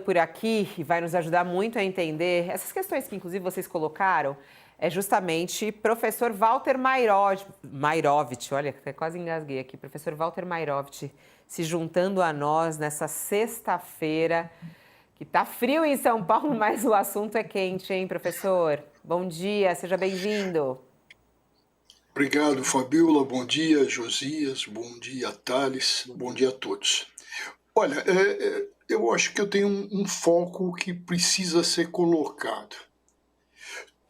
Por aqui e vai nos ajudar muito a entender essas questões que, inclusive, vocês colocaram, é justamente professor Walter Mairovich, olha, até quase engasguei aqui, professor Walter Mairovich se juntando a nós nessa sexta-feira, que tá frio em São Paulo, mas o assunto é quente, hein, professor? Bom dia, seja bem-vindo. Obrigado, Fabiola. Bom dia, Josias. Bom dia, Thales. Bom dia a todos. Olha, eu acho que eu tenho um foco que precisa ser colocado.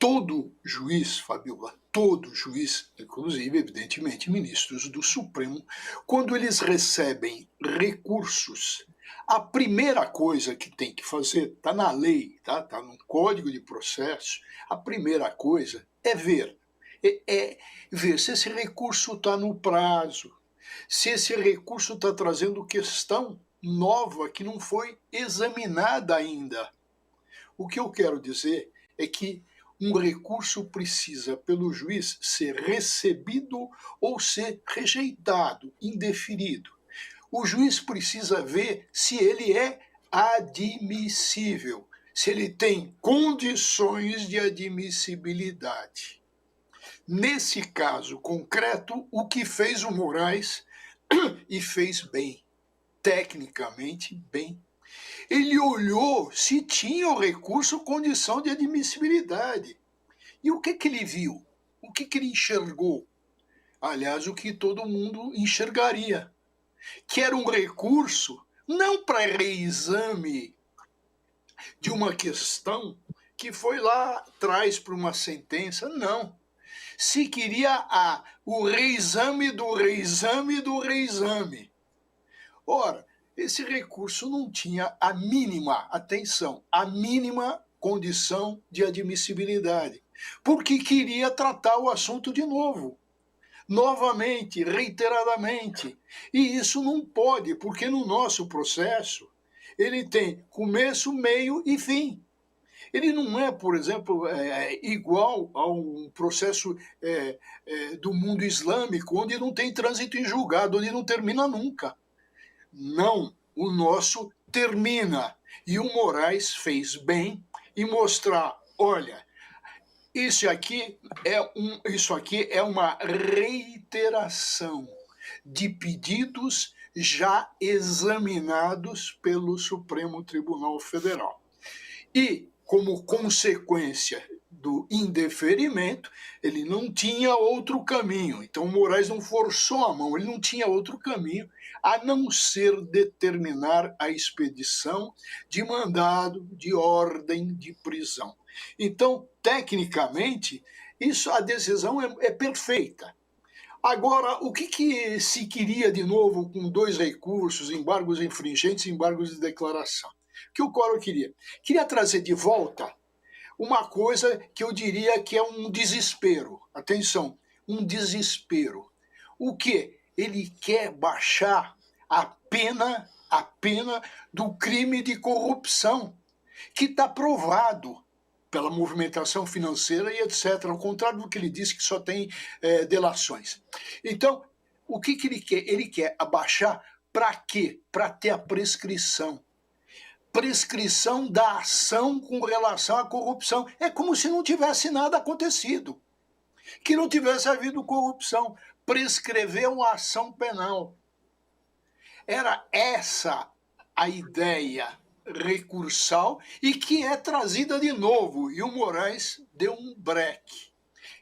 Todo juiz, Fabiola, todo juiz, inclusive, evidentemente, ministros do Supremo, quando eles recebem recursos, a primeira coisa que tem que fazer, está na lei, tá no Código de Processo, a primeira coisa é ver. É ver se esse recurso está no prazo, se esse recurso está trazendo questão nova que não foi examinada ainda. O que eu quero dizer é que um recurso precisa, pelo juiz, ser recebido ou ser rejeitado, indeferido. O juiz precisa ver se ele é admissível, se ele tem condições de admissibilidade. Nesse caso concreto, o que fez o Moraes, e fez bem, tecnicamente bem, ele olhou se tinha o recurso condição de admissibilidade. E o que ele viu? O que ele enxergou? Aliás, o que todo mundo enxergaria, que era um recurso não para reexame de uma questão que foi lá atrás para uma sentença, não. Se queria o reexame do reexame do reexame. Ora, esse recurso não tinha a mínima, atenção, a mínima condição de admissibilidade, porque queria tratar o assunto de novo, novamente, reiteradamente. E isso não pode, porque no nosso processo ele tem começo, meio e fim. Ele não é, por exemplo, igual a um processo do mundo islâmico, onde não tem trânsito em julgado, onde não termina nunca. Não, o nosso termina. E o Moraes fez bem em mostrar, olha, isso aqui é uma reiteração de pedidos já examinados pelo Supremo Tribunal Federal. E, como consequência do indeferimento, ele não tinha outro caminho. Então, o Moraes não forçou a mão, ele não tinha outro caminho a não ser determinar a expedição de mandado, de ordem de prisão. Então, tecnicamente, a decisão é perfeita. Agora, o que se queria de novo com dois recursos, embargos infringentes e embargos de declaração? O que o Collor queria? Queria trazer de volta uma coisa que eu diria que é um desespero. Atenção, um desespero. O que? Ele quer baixar a pena do crime de corrupção, que está provado pela movimentação financeira e etc., ao contrário do que ele disse, que só tem delações. Então, o que ele quer? Ele quer abaixar para quê? Para ter a prescrição. Prescrição da ação com relação à corrupção. É como se não tivesse nada acontecido, que não tivesse havido corrupção. Prescreveu a ação penal. Era essa a ideia recursal e que é trazida de novo, e o Moraes deu um breque.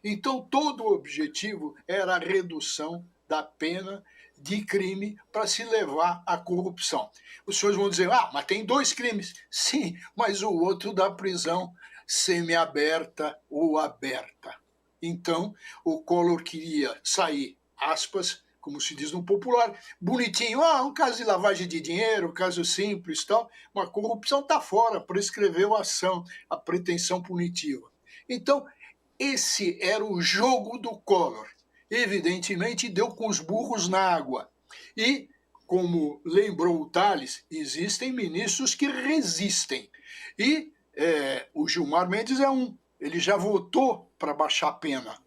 Então, todo o objetivo era a redução da pena de crime para se levar à corrupção. Os senhores vão dizer, mas tem dois crimes. Sim, mas o outro da prisão semiaberta ou aberta. Então, o Collor queria sair, aspas, como se diz no popular, bonitinho, um caso de lavagem de dinheiro, caso simples, tal, uma corrupção está fora, prescreveu a ação, a pretensão punitiva. Então, esse era o jogo do Collor. Evidentemente, deu com os burros na água. E, como lembrou o Thales, existem ministros que resistem. E o Gilmar Mendes é um. Ele já votou para baixar a pena.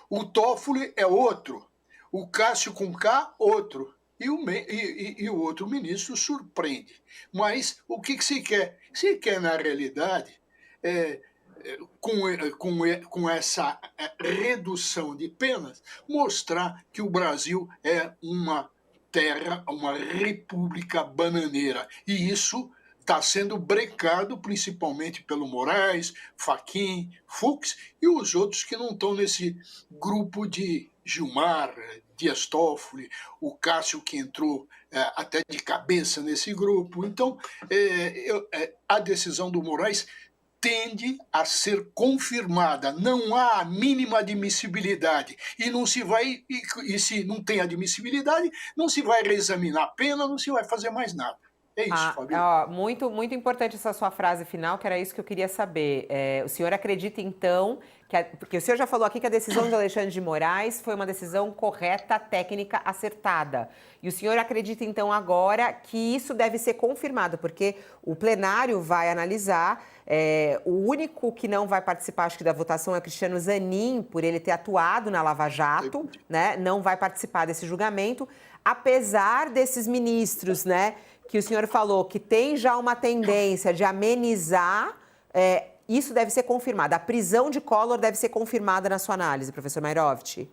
O Toffoli é outro. O Cássio com K, outro. e o outro ministro surpreende. Mas o que se quer? Se quer, na realidade, é, com essa redução de penas, mostrar que o Brasil é uma terra, uma república bananeira. E isso está sendo brecado principalmente pelo Moraes, Fachin, Fux e os outros que não estão nesse grupo de Gilmar, Dias Toffoli, o Cássio que entrou até de cabeça nesse grupo. Então, a decisão do Moraes tende a ser confirmada. Não há a mínima admissibilidade. E não se vai, e se não tem admissibilidade, não se vai reexaminar a pena, não se vai fazer mais nada. É isso, Fabiola. Muito, muito importante essa sua frase final, que era isso que eu queria saber. O senhor acredita, então, porque o senhor já falou aqui que a decisão de Alexandre de Moraes foi uma decisão correta, técnica, acertada. E o senhor acredita, então, agora que isso deve ser confirmado, porque o plenário vai analisar. O único que não vai participar, acho que, da votação é o Cristiano Zanin, por ele ter atuado na Lava Jato, né? Não vai participar desse julgamento, apesar desses ministros, né? Que o senhor falou que tem já uma tendência de amenizar, isso deve ser confirmado. A prisão de Collor deve ser confirmada na sua análise, professor Mairovich?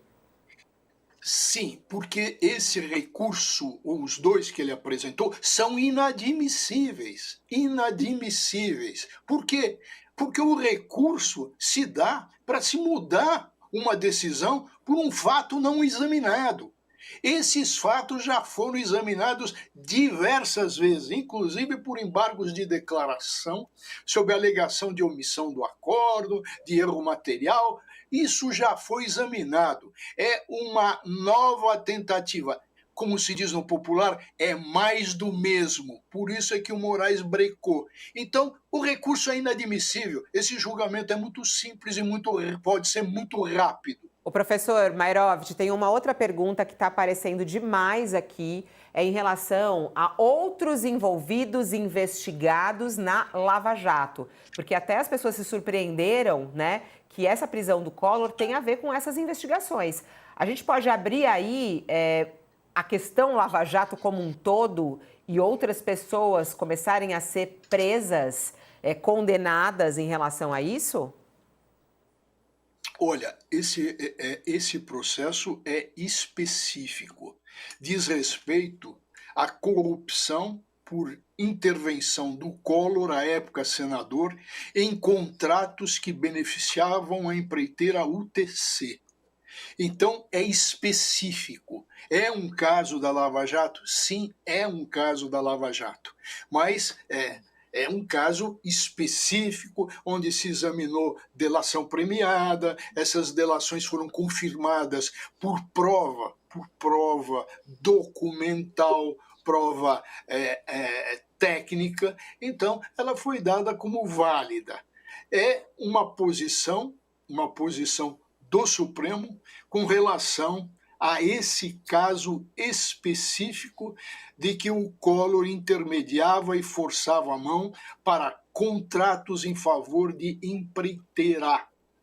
Sim, porque esse recurso, ou os dois que ele apresentou, são inadmissíveis. Inadmissíveis. Por quê? Porque o recurso se dá para se mudar uma decisão por um fato não examinado. Esses fatos já foram examinados diversas vezes, inclusive por embargos de declaração, sob a alegação de omissão do acordo, de erro material. Isso já foi examinado. É uma nova tentativa. Como se diz no popular, é mais do mesmo. Por isso é que o Moraes brecou. Então, o recurso é inadmissível. Esse julgamento é muito simples e pode ser muito rápido. O professor Mairovich, tem uma outra pergunta que está aparecendo demais aqui, em relação a outros envolvidos investigados na Lava Jato. Porque até as pessoas se surpreenderam, né, que essa prisão do Collor tem a ver com essas investigações. A gente pode abrir aí a questão Lava Jato como um todo e outras pessoas começarem a ser presas, condenadas em relação a isso? Olha, esse processo é específico. Diz respeito à corrupção por intervenção do Collor, à época senador, em contratos que beneficiavam a empreiteira UTC. Então, é específico. É um caso da Lava Jato? Sim, é um caso da Lava Jato. Mas é um caso específico, onde se examinou delação premiada, essas delações foram confirmadas por prova documental, prova técnica, então ela foi dada como válida. É uma posição do Supremo com relação a esse caso específico de que o Collor intermediava e forçava a mão para contratos em favor de empreiteira.